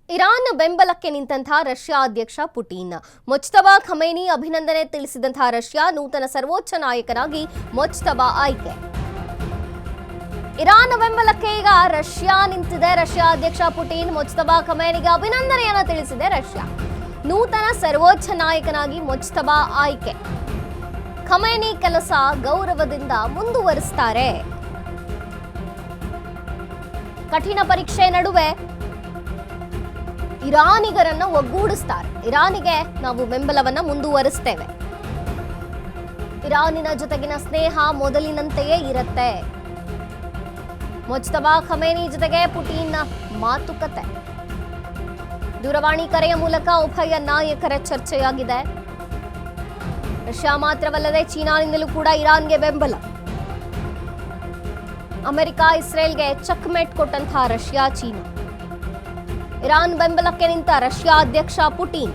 Iran ಬೆಂಬಲಕ್ಕೆ ನಿಂತಹ Russia ಅಧ್ಯಕ್ಷ Putin. ಮುಜ್ತಬಾ Khamenei ಅಭಿನಂದನೆ ತಿಳಿಸಿದಂತಹ ರಷ್ಯಾ ನೂತನ ಸರ್ವೋಚ್ಚ ನಾಯಕನಾಗಿ ಮುಜ್ತಬಾ ಆಯ್ಕೆ. ಇರಾನ್ ಬೆಂಬಲಕ್ಕೆ ಈಗ ರಷ್ಯಾ ನಿಂತಿದೆ. ರಷ್ಯಾ ಅಧ್ಯಕ್ಷ ಪುಟಿನ್ ಮುಜ್ತಬಾ ಖಮೇನಿಗೆ ಅಭಿನಂದನೆಯನ್ನ ತಿಳಿಸಿದೆ ರಷ್ಯಾ. ನೂತನ ಸರ್ವೋಚ್ಚ ನಾಯಕನಾಗಿ ಮುಜ್ತಬಾ ಆಯ್ಕೆ. ಖಮೇನಿ ಕೆಲಸ ಗೌರವದಿಂದ ಮುಂದುವರಿಸುತ್ತಾರೆ. ಕಠಿಣ ಪರೀಕ್ಷೆ ನಡುವೆ ಇರಾನಿಗರನ್ನ ಒಗ್ಗೂಡಿಸ್ತಾರೆ. ಇರಾನಿಗೆ ನಾವು ಬೆಂಬಲವನ್ನ ಮುಂದುವರಿಸ್ತೇವೆ. ಇರಾನಿನ ಜೊತೆಗಿನ ಸ್ನೇಹ ಮೊದಲಿನಂತೆಯೇ ಇರುತ್ತೆ. ಮುಜ್ತಬಾ ಖಮೇನಿ ಜೊತೆಗೆ ಪುಟಿನ್ ಮಾತುಕತೆ. ದೂರವಾಣಿ ಕರೆಯ ಮೂಲಕ ಉಭಯ ನಾಯಕರ ಚರ್ಚೆಯಾಗಿದೆ. ರಷ್ಯಾ ಮಾತ್ರವಲ್ಲದೆ ಚೀನಾನಿಂದಲೂ ಕೂಡ ಇರಾನ್ಗೆ ಬೆಂಬಲ. ಅಮೆರಿಕ ಇಸ್ರೇಲ್ಗೆ ಚೆಕ್ಮೇಟ್ ಕೊಟ್ಟಂತಹ ರಷ್ಯಾ ಚೀನಾ. ಇರಾನ್ ಬೆಂಬಲಕ್ಕೆ ನಿಂತ ರಷ್ಯಾ ಅಧ್ಯಕ್ಷ ಪುಟಿನ್.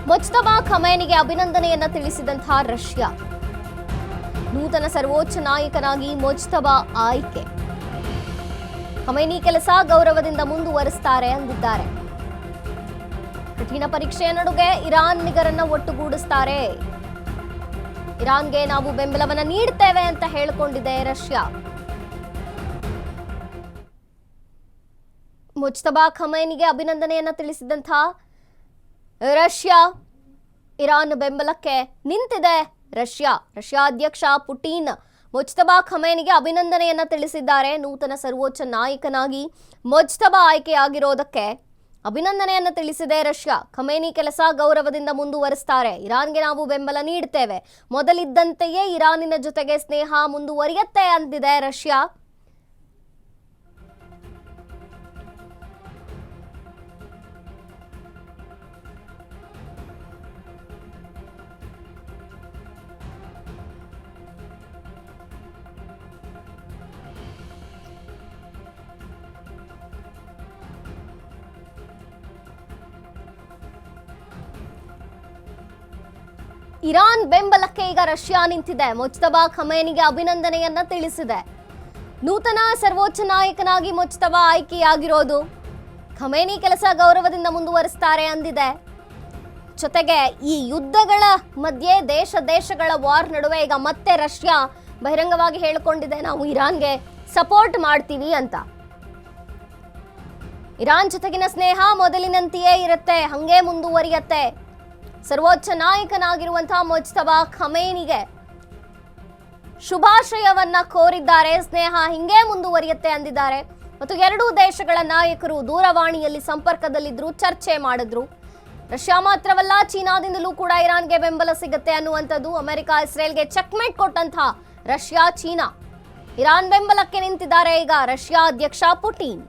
ಮುಜ್ತಬಾ ಖಮೇನಿಗೆ ಅಭಿನಂದನೆಯನ್ನ ತಿಳಿಸಿದಂತಹ ರಷ್ಯಾ. ನೂತನ ಸರ್ವೋಚ್ಚ ನಾಯಕನಾಗಿ ಮುಜ್ತಬಾ ಆಯ್ಕೆ. ಖಮೇನಿ ಕೆಲಸ ಗೌರವದಿಂದ ಮುಂದುವರಿಸುತ್ತಾರೆ ಅಂದಿದ್ದಾರೆ. ಕಠಿಣ ಪರೀಕ್ಷೆಯ ನಡುವೆ ಇರಾನಿಗರನ್ನ ಒಟ್ಟುಗೂಡಿಸ್ತಾರೆ. ಇರಾನ್ಗೆ ನಾವು ಬೆಂಬಲವನ್ನ ನೀಡುತ್ತೇವೆ ಅಂತ ಹೇಳಿಕೊಂಡಿದೆ ರಷ್ಯಾ. ಮುಜ್ತಬಾ ಖಮೇನಿಗೆ ಅಭಿನಂದನೆಯನ್ನ ತಿಳಿಸಿದಂಥ ರಷ್ಯಾ. ಇರಾನ್ ಬೆಂಬಲಕ್ಕೆ ನಿಂತಿದೆ ರಷ್ಯಾ. ರಷ್ಯಾ ಅಧ್ಯಕ್ಷ ಪುಟಿನ್ ಮುಜ್ತಬಾ ಖಮೇನಿಗೆ ಅಭಿನಂದನೆಯನ್ನ ತಿಳಿಸಿದ್ದಾರೆ. ನೂತನ ಸರ್ವೋಚ್ಚ ನಾಯಕನಾಗಿ ಮುಜ್ತಬಾ ಆಯ್ಕೆಯಾಗಿರೋದಕ್ಕೆ ಅಭಿನಂದನೆಯನ್ನ ತಿಳಿಸಿದೆ ರಷ್ಯಾ. ಖಮೇನಿ ಕೆಲಸ ಗೌರವದಿಂದ ಮುಂದುವರಿಸುತ್ತಾರೆ. ಇರಾನ್ಗೆ ನಾವು ಬೆಂಬಲ ನೀಡುತ್ತೇವೆ. ಮೊದಲಿದ್ದಂತೆಯೇ ಇರಾನಿನ ಜೊತೆಗೆ ಸ್ನೇಹ ಮುಂದುವರಿಯುತ್ತೆ ಅಂದಿದೆ ರಷ್ಯಾ. ಇರಾನ್ ಬೆಂಬಲಕ್ಕೆ ಈಗ ರಷ್ಯಾ ನಿಂತಿದೆ. ಮುಜ್ತಬಾ ಖಮೇನಿಗೆ ಅಭಿನಂದನೆಯನ್ನ ತಿಳಿಸಿದೆ. ನೂತನ ಸರ್ವೋಚ್ಚ ನಾಯಕನಾಗಿ ಮುಜ್ತಬಾ ಆಯ್ಕೆಯಾಗಿರೋದು. ಖಮೇನಿ ಕೆಲಸ ಗೌರವದಿಂದ ಮುಂದುವರಿಸುತ್ತಾರೆ ಅಂದಿದೆ. ಜೊತೆಗೆ ಈ ಯುದ್ಧಗಳ ಮಧ್ಯೆ ದೇಶಗಳ ವಾರ್ ನಡುವೆ ಈಗ ಮತ್ತೆ ರಷ್ಯಾ ಬಹಿರಂಗವಾಗಿ ಹೇಳಿಕೊಂಡಿದೆ, ನಾವು ಇರಾನ್ಗೆ ಸಪೋರ್ಟ್ ಮಾಡ್ತೀವಿ ಅಂತ. ಇರಾನ್ ಜೊತೆಗಿನ ಸ್ನೇಹ ಮೊದಲಿನಂತೆಯೇ ಇರುತ್ತೆ, ಹಂಗೆ ಮುಂದುವರಿಯತ್ತೆ. ಸರ್ವೋಚ್ಚ ನಾಯಕನಾಗಿರುವಂತಹ ಮುಜ್ತಬಾ ಖಮೇನಿಗೆ ಶುಭಾಶಯವನ್ನ ಕೋರಿದ್ದಾರೆ. ಸ್ನೇಹ ಹಿಂಗೆ ಮುಂದುವರಿಯುತ್ತೆ ಅಂದಿದ್ದಾರೆ. ಮತ್ತು ಎರಡೂ ದೇಶಗಳ ನಾಯಕರು ದೂರವಾಣಿಯಲ್ಲಿ ಸಂಪರ್ಕದಲ್ಲಿದ್ರು, ಚರ್ಚೆ ಮಾಡಿದ್ರು. ರಷ್ಯಾ ಮಾತ್ರವಲ್ಲ, ಚೀನಾದಿಂದಲೂ ಕೂಡ ಇರಾನ್ಗೆ ಬೆಂಬಲ ಸಿಗುತ್ತೆ ಅನ್ನುವಂಥದ್ದು. ಅಮೆರಿಕ ಇಸ್ರೇಲ್ಗೆ ಚೆಕ್ಮೇಟ್ ಕೊಟ್ಟಂತಹ ರಷ್ಯಾ ಚೀನಾ. ಇರಾನ್ ಬೆಂಬಲಕ್ಕೆ ನಿಂತಿದ್ದಾರೆ ಈಗ ರಷ್ಯಾ ಅಧ್ಯಕ್ಷ ಪುಟಿನ್.